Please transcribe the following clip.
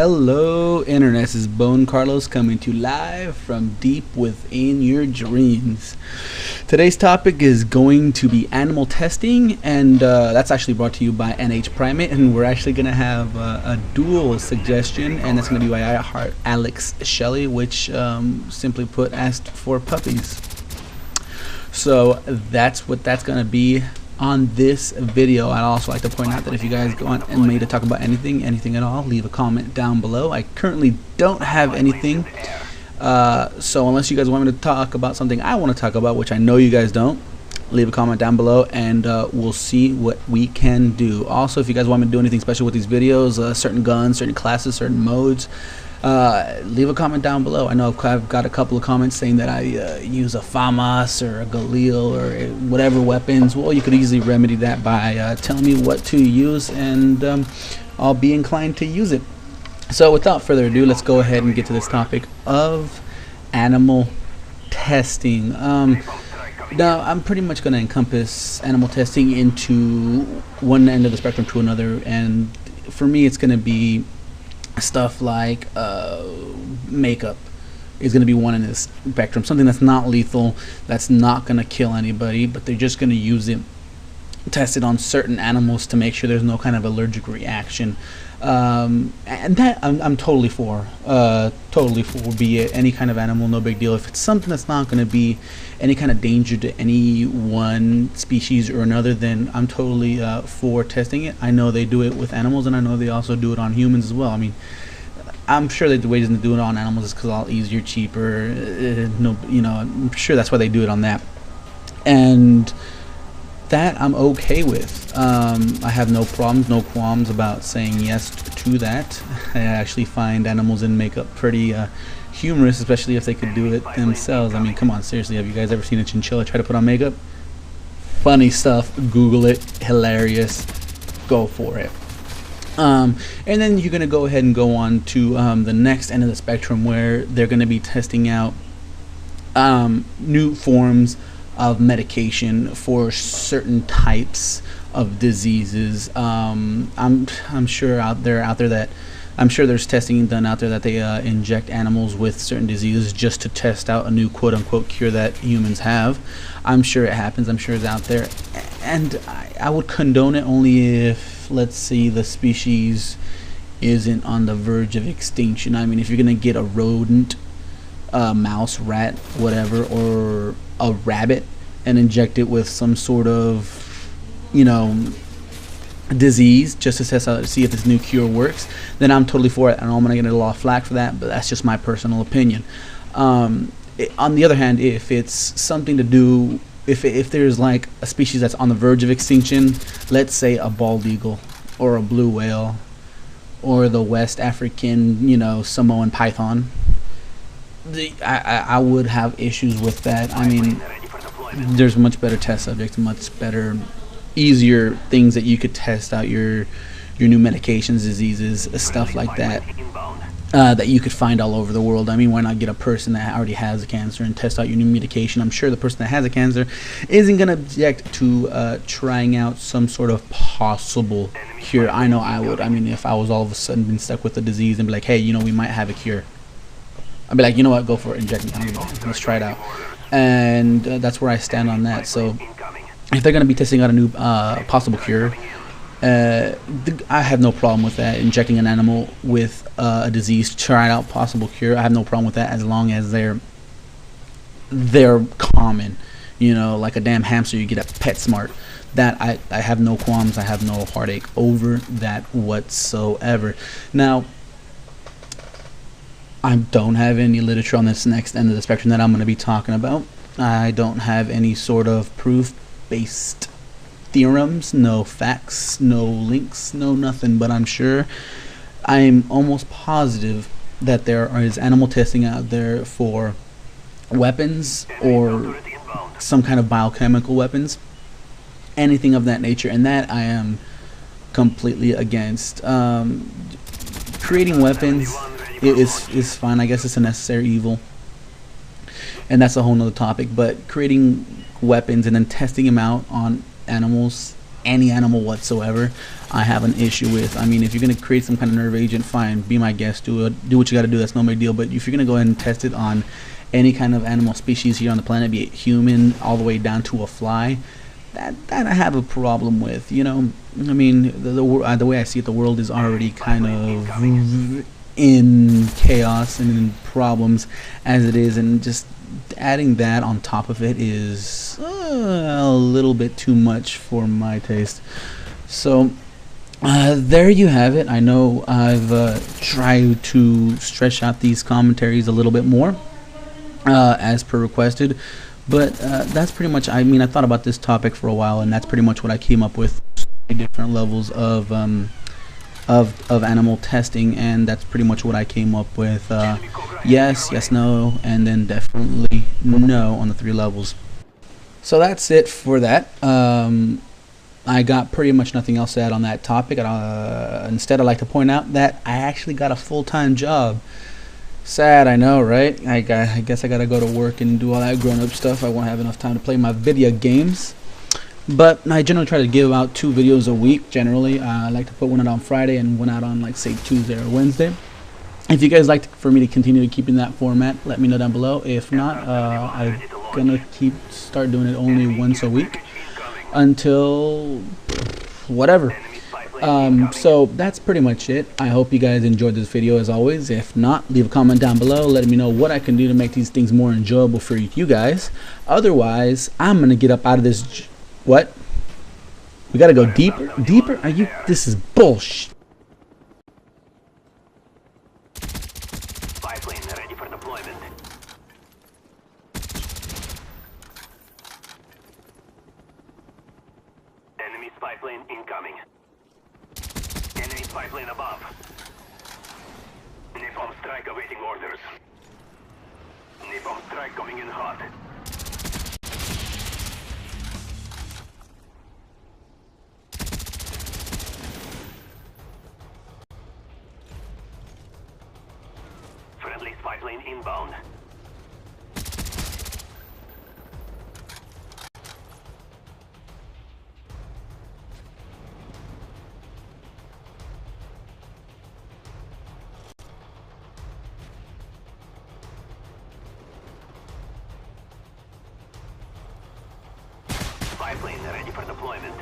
Hello Internet, this is BoneCarlos coming to you live from deep within your dreams. Today's topic is going to be animal testing, and that's actually brought to you by NH Primate, and we're actually going to have a dual suggestion, and that's going to be by Alex Shelley, which simply put asked for puppies. So that's what that's going to be on this video. I'd also like to point out that if you guys go on and me to talk about anything at all, leave a comment down below. I currently don't have anything, so unless you guys want me to talk about something I want to talk about, which I know you guys don't, leave a comment down below and we'll see what we can do. Also, if you guys want me to do anything special with these videos, certain guns, certain classes, certain modes, leave a comment down below. I know I've got a couple of comments saying that I use a FAMAS or a Galil or whatever weapons. Well, you could easily remedy that by telling me what to use, and I'll be inclined to use it. So without further ado, let's go ahead and get to this topic of animal testing. Now, I'm pretty much going to encompass animal testing into one end of the spectrum to another, and for me it's going to be stuff like makeup is going to be one in this spectrum, something that's not lethal, that's not going to kill anybody, but they're just going to use it, test it on certain animals to make sure there's no kind of allergic reaction, and that I'm totally for, be it any kind of animal, no big deal. If it's something that's not going to be any kind of danger to any one species or another, then I'm totally for testing it. I know they do it with animals, and I know they also do it on humans as well. I mean, I'm sure that the reason to do it on animals is because it's all easier, cheaper. I'm sure that's why they do it on that, and that I'm okay with. I have no problems, no qualms about saying yes to that. I actually find animals in makeup pretty humorous, especially if they could do it themselves. I mean, come on, seriously, have you guys ever seen a chinchilla try to put on makeup? Funny stuff. Google it. Hilarious. Go for it. And then you're going to go ahead and go on to the next end of the spectrum, where they're going to be testing out new forms of medication for certain types of diseases. I'm sure I'm sure there's testing done out there that they inject animals with certain diseases just to test out a new quote-unquote cure that humans have. I'm sure it happens. I'm sure it's out there, and I would condone it only if, let's see, the species isn't on the verge of extinction. I mean, if you're gonna get a rodent, mouse, rat, whatever, or a rabbit and inject it with some sort of, disease just to test out, see if this new cure works, then I'm totally for it. I know I'm gonna get a lot of flack for that, but that's just my personal opinion. On the other hand, if it's something to do, if there's like a species that's on the verge of extinction, let's say a bald eagle or a blue whale or the West African, Samoan python, I would have issues with that. I mean, there's much better test subjects, much better, easier things that you could test out your new medications, diseases, stuff like that, that you could find all over the world. I mean, why not get a person that already has a cancer and test out your new medication? I'm sure the person that has a cancer isn't going to object to trying out some sort of possible cure. I know I would. I mean, if I was all of a sudden been stuck with a disease and be like, hey, we might have a cure, I'd be like, you know what, go for it, inject me, let's try it out. And that's where I stand on that. So if they're going to be testing out a new possible cure, I have no problem with that. Injecting an animal with a disease to try out possible cure, I have no problem with that, as long as they're common. Like a damn hamster you get at PetSmart. That I have no qualms, I have no heartache over that whatsoever. Now, I don't have any literature on this next end of the spectrum that I'm going to be talking about. I don't have any sort of proof-based theorems, no facts, no links, no nothing, but I'm almost positive that there is animal testing out there for weapons or some kind of biochemical weapons, anything of that nature, and that I am completely against. Creating weapons is fine. I guess it's a necessary evil, and that's a whole nother topic. But creating weapons and then testing them out on animals, any animal whatsoever, I have an issue with. I mean, if you're gonna create some kind of nerve agent, fine, be my guest, do it, do what you got to do. That's no big deal. But if you're gonna go ahead and test it on any kind of animal species here on the planet, be it human all the way down to a fly, that I have a problem with. You know, I mean, the way I see it, the world is already kind of in chaos and in problems as it is, and just adding that on top of it is a little bit too much for my taste. So there you have it. I know I've tried to stretch out these commentaries a little bit more as per requested, but that's pretty much, I mean, I thought about this topic for a while, and that's pretty much what I came up with. Different levels of animal testing, and that's pretty much what I came up with. Yes, yes, no, and then definitely no on the 3 levels. So that's it for that. I got pretty much nothing else to add on that topic. Instead, I'd like to point out that I actually got a full-time job. Sad, I know, right? I guess I gotta go to work and do all that grown-up stuff. I won't have enough time to play my video games. But I generally try to give out 2 videos a week. Generally, I like to put one out on Friday and one out on, like, say, Tuesday or Wednesday. If you guys like for me to continue to keep in that format, let me know down below. If not, I'm gonna start doing it only once a week until whatever. So that's pretty much it. I hope you guys enjoyed this video as always. If not, leave a comment down below letting me know what I can do to make these things more enjoyable for you guys. Otherwise, I'm gonna get up out of this. What? We gotta go deeper? Deeper? Are you? This is bullshit. Spy plane ready for deployment. Enemy spy plane incoming. Enemy spy plane above. Napalm strike awaiting orders. Napalm strike coming in hot. Friendly spy plane inbound. Spy plane ready for deployment.